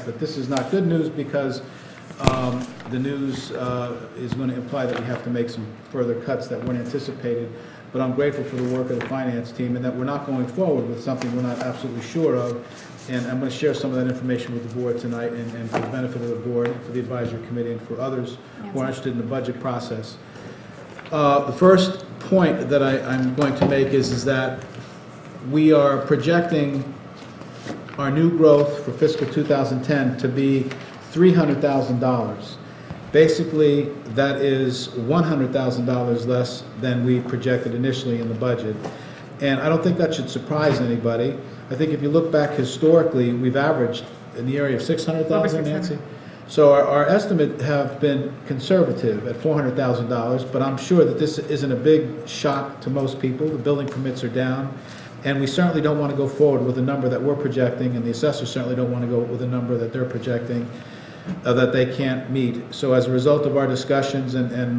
But this is not good news because the news is going to imply that we have to make some further cuts that weren't anticipated. But I'm grateful for the work of the finance team and that we're not going forward with something we're not absolutely sure of. And I'm going to share some of that information with the board tonight and for the benefit of the board, for the advisory committee, and for others who are interested in the budget process. The first point that I'm going to make is that we are projecting our new growth for fiscal 2010 to be $300,000. Basically, that is $100,000 less than we projected initially in the budget. And I don't think that should surprise anybody. I think if you look back historically, we've averaged in the area of 600,000, Nancy? So our estimate have been conservative at $400,000, but I'm sure that this isn't a big shock to most people. The building permits are down, and we certainly don't want to go forward with a number that we're projecting, and the assessors certainly don't want to go with a number that they're projecting that they can't meet. So as a result of our discussions and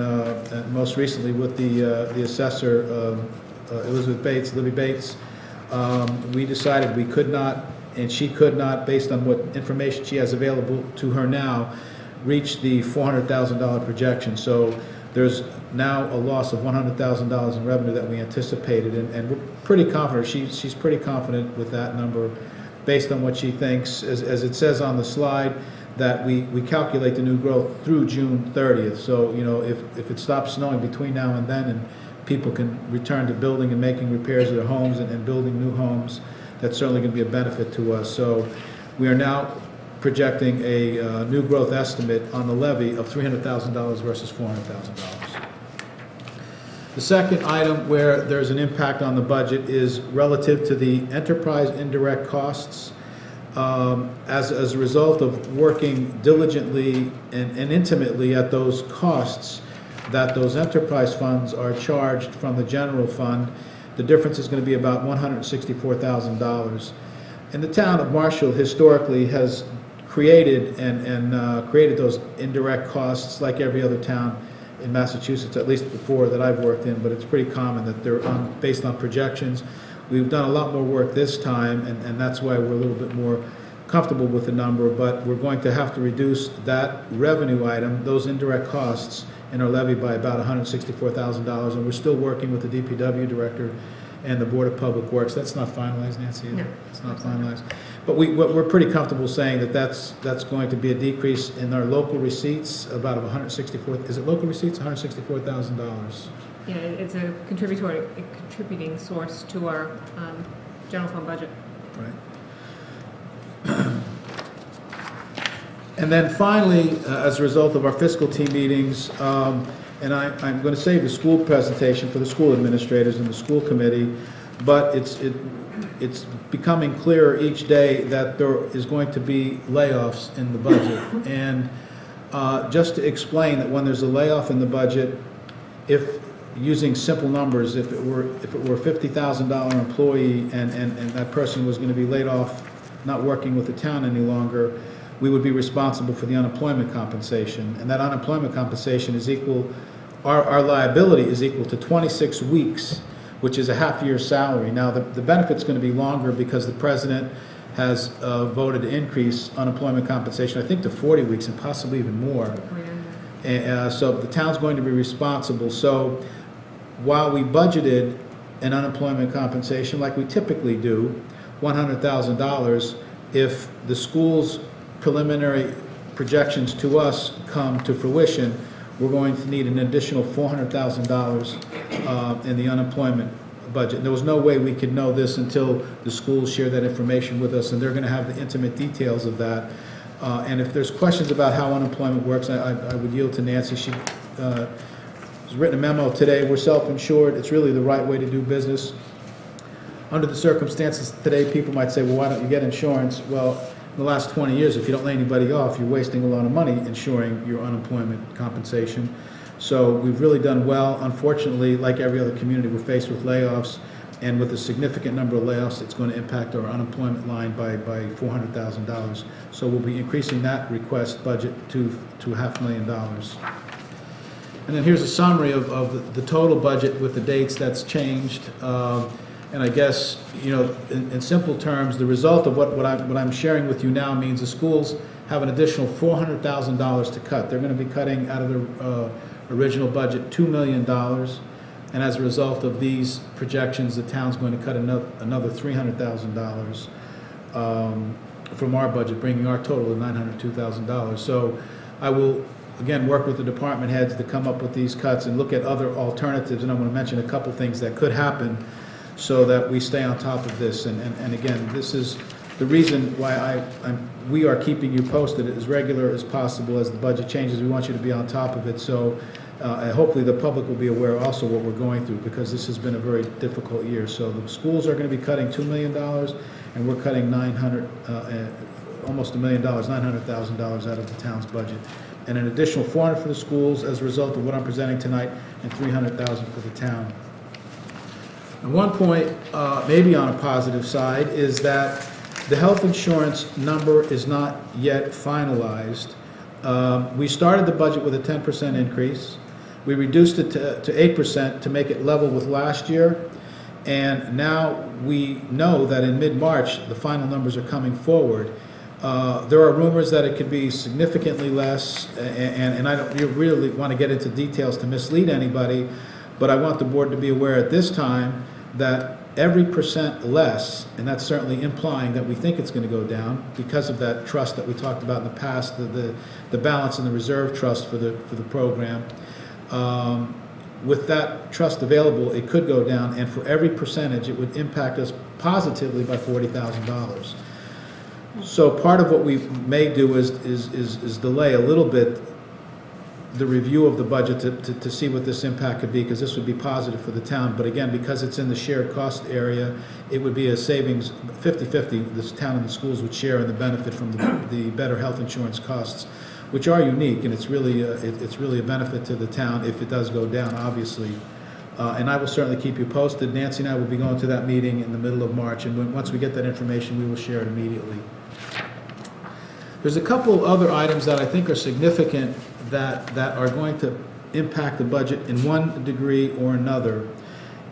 most recently with the assessor, Libby Bates, we decided we could not, and she could not, based on what information she has available to her now, reach the $400,000 projection. So there's now a loss of $100,000 in revenue that we anticipated, and we're pretty confident, she's pretty confident with that number based on what she thinks, as it says on the slide, that we calculate the new growth through June 30th. So, you know, if it stops snowing between now and then and people can return to building and making repairs to their homes and building new homes, that's certainly going to be a benefit to us. So we are now projecting a new growth estimate on the levy of $300,000 versus $400,000. The second item where there's an impact on the budget is relative to the enterprise indirect costs. As a result of working diligently and intimately at those costs that those enterprise funds are charged from the general fund, the difference is going to be about $164,000. And the town of Marshfield historically has created created those indirect costs like every other town in Massachusetts, at least before that I've worked in, but it's pretty common that they're based on projections. We've done a lot more work this time, and that's why we're a little bit more comfortable with the number, but we're going to have to reduce that revenue item, those indirect costs, in our levy by about $164,000, and we're still working with the DPW director and the Board of Public Works. That's not finalized, Nancy? No. It's not finalized. But we're pretty comfortable saying that that's going to be a decrease in our local receipts, about $164,000. Is it local receipts? $164,000. Yeah, it's a contributing source to our general fund budget. Right. And then finally, as a result of our fiscal team meetings, and I'm going to save the school presentation for the school administrators and the school committee, but it's becoming clearer each day that there is going to be layoffs in the budget. And just to explain that when there's a layoff in the budget, if using simple numbers, if it were a $50,000 employee and that person was going to be laid off, not working with the town any longer, we would be responsible for the unemployment compensation. And that unemployment compensation is equal, our liability is equal to 26 weeks, which is a half-year salary. Now, the benefit's going to be longer because the president has voted to increase unemployment compensation, I think, to 40 weeks and possibly even more. So the town's going to be responsible. So while we budgeted an unemployment compensation like we typically do, $100,000, if the school's preliminary projections to us come to fruition, we're going to need an additional $400,000 in the unemployment budget. There was no way we could know this until the schools share that information with us, and they're going to have the intimate details of that. And if there's questions about how unemployment works, I would yield to Nancy. She has written a memo today. We're self-insured. It's really the right way to do business. Under the circumstances today, people might say, well, why don't you get insurance? Well, in the last 20 years, if you don't lay anybody off, you're wasting a lot of money insuring your unemployment compensation. So we've really done well. Unfortunately, like every other community, we're faced with layoffs, and with a significant number of layoffs, it's going to impact our unemployment line by $400,000. So we'll be increasing that request budget to $500,000. And then here's a summary of the total budget with the dates that's changed. And I guess, in simple terms, the result of what I'm sharing with you now means the schools have an additional $400,000 to cut. They're going to be cutting out of their original budget $2 million. And as a result of these projections, the town's going to cut another $300,000 from our budget, bringing our total to $902,000. So I will, again, work with the department heads to come up with these cuts and look at other alternatives. And I'm going to mention a couple things that could happen so that we stay on top of this. And again, this is the reason why we are keeping you posted as regular as possible as the budget changes. We want you to be on top of it. So hopefully the public will be aware also what we're going through, because this has been a very difficult year. So the schools are going to be cutting $2 million, and we're cutting almost $1 million, $900,000 out of the town's budget. And an additional $400,000 for the schools as a result of what I'm presenting tonight, and $300,000 for the town. And one point, maybe on a positive side, is that the health insurance number is not yet finalized. We started the budget with a 10% increase. We reduced it to 8% to make it level with last year. And now we know that in mid-March, the final numbers are coming forward. There are rumors that it could be significantly less, and I don't really want to get into details to mislead anybody, but I want the board to be aware at this time that every percent less, and that's certainly implying that we think it's going to go down because of that trust that we talked about in the past, the balance in the reserve trust for the program. With that trust available, it could go down, and for every percentage, it would impact us positively by $40,000. So part of what we may do is delay a little bit the review of the budget to see what this impact could be, because this would be positive for the town. But again, because it's in the shared cost area, it would be a savings 50-50. This town and the schools would share in the benefit from the better health insurance costs, which are unique, and it's really a benefit to the town if it does go down, obviously. And I will certainly keep you posted. Nancy and I will be going to that meeting in the middle of March, and once we get that information, we will share it immediately. There's a couple other items that I think are significant that are going to impact the budget in one degree or another.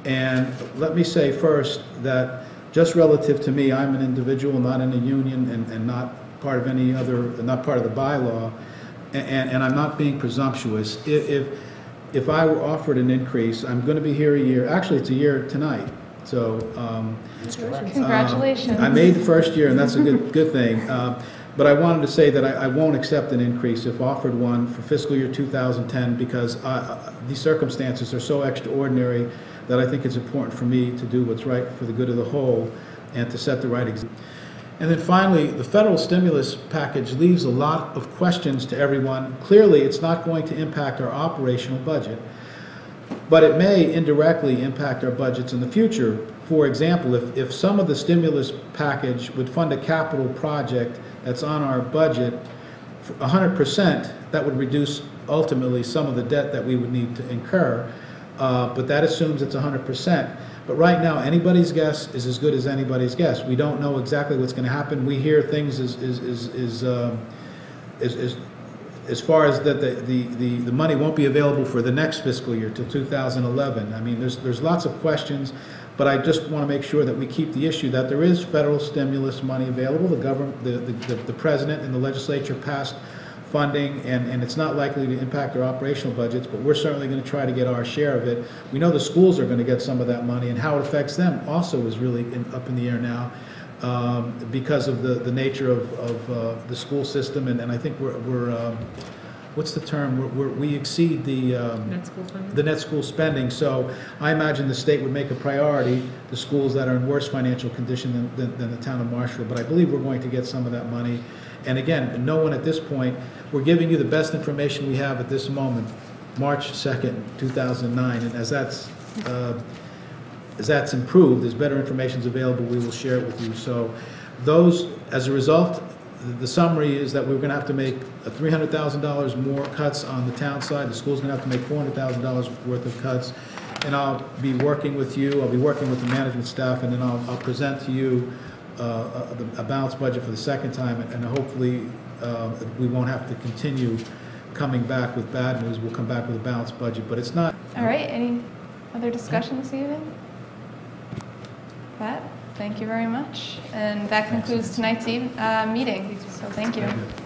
And let me say first that just relative to me, I'm an individual, not in a union, and not part of any other, not part of the bylaw, and I'm not being presumptuous. If I were offered an increase, I'm going to be here a year. Actually, it's a year tonight. So congratulations. I made the first year, and that's a good thing. But I wanted to say that I won't accept an increase if offered one for fiscal year 2010, because these circumstances are so extraordinary that I think it's important for me to do what's right for the good of the whole and to set the right example. And then finally, the federal stimulus package leaves a lot of questions to everyone. Clearly, it's not going to impact our operational budget, but it may indirectly impact our budgets in the future. For example, if some of the stimulus package would fund a capital project that's on our budget, 100%, that would reduce ultimately some of the debt that we would need to incur, but that assumes it's 100%. But right now, anybody's guess is as good as anybody's guess. We don't know exactly what's going to happen. We hear things as far as that the money won't be available for the next fiscal year till 2011. I mean, there's lots of questions, but I just want to make sure that we keep the issue that there is federal stimulus money available. The government, the president and the legislature passed funding, and it's not likely to impact our operational budgets, but we're certainly going to try to get our share of it. We know the schools are going to get some of that money, and how it affects them also is really up in the air now, because of the nature of the school system, and I think we're what's the term? We exceed the Net school funding? The net school spending. So I imagine the state would make a priority the schools that are in worse financial condition than the town of Marshfield. But I believe we're going to get some of that money. And again, no one at this point, we're giving you the best information we have at this moment, March 2nd, 2009. And as that's improved, as better information is available, we will share it with you. So those, as a result, the summary is that we're going to have to make $300,000 more cuts on the town side. The school's going to have to make $400,000 worth of cuts. And I'll be working with you. I'll be working with the management staff, and then I'll present to you a balanced budget for the second time. And hopefully we won't have to continue coming back with bad news. We'll come back with a balanced budget. But it's not. All right. Any other discussion this evening? that. Thank you very much. And that concludes tonight's meeting. So thank you. Thank you.